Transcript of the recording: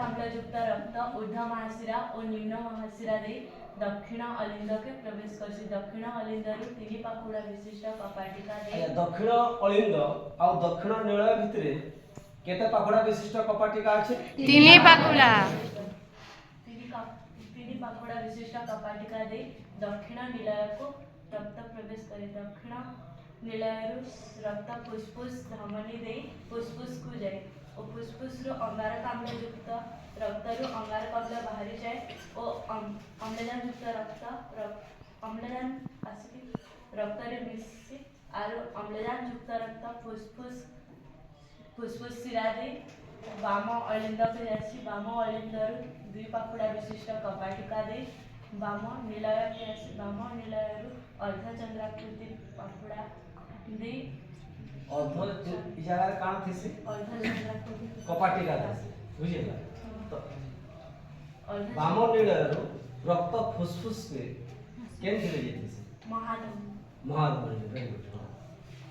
अम्लयुक्त रक्त ऊर्ध्व महाशिरा और निम्न महाशिरा दे दक्षिण अलिंद के प्रवेश करछि। दक्षिण अलिंद रु 3 पाखुड़ा विशिष्ट कपाटिका दे दक्षिण अलिंद आ दक्षिण निलय भितरे केते पाखुड़ा विशिष्ट कपाटिका अछि? 3 पाखुड़ा। 3 पाखुड़ा विशिष्ट कपाटिका दे दक्षिण निलय को रक्त प्रवेश करे। दक्षिण निलय रु रक्त फुसफुस धमनी दे फुसफुस को जाए और फुसफुस रु अंगारक अम्ल युक्त रक्त रु अंगारक अम्ल बाहरी जाए और अम्लजान युक्त रक्त अम्लजान आसिक रक्त रे मिसि आरो अम्लजान युक्त रक्त फुसफुस शिरा दे वाम अलिंद को जासी। वाम अलिंद रु 2 पाखुड़ा विशिष्ट कपाटिका दे वाम निलय के आसी। वाम निलय रु अर्धचंद्राकृति पाखुड़ा दे अर्ध इजारा काण थिसी अर्धचंद्राकृति कपाटिका थिसी बुझिला। तो वाम निलय रु रक्त फुसफुस के केन चले जेतिसी महाधमनी महाधमनी। Very good.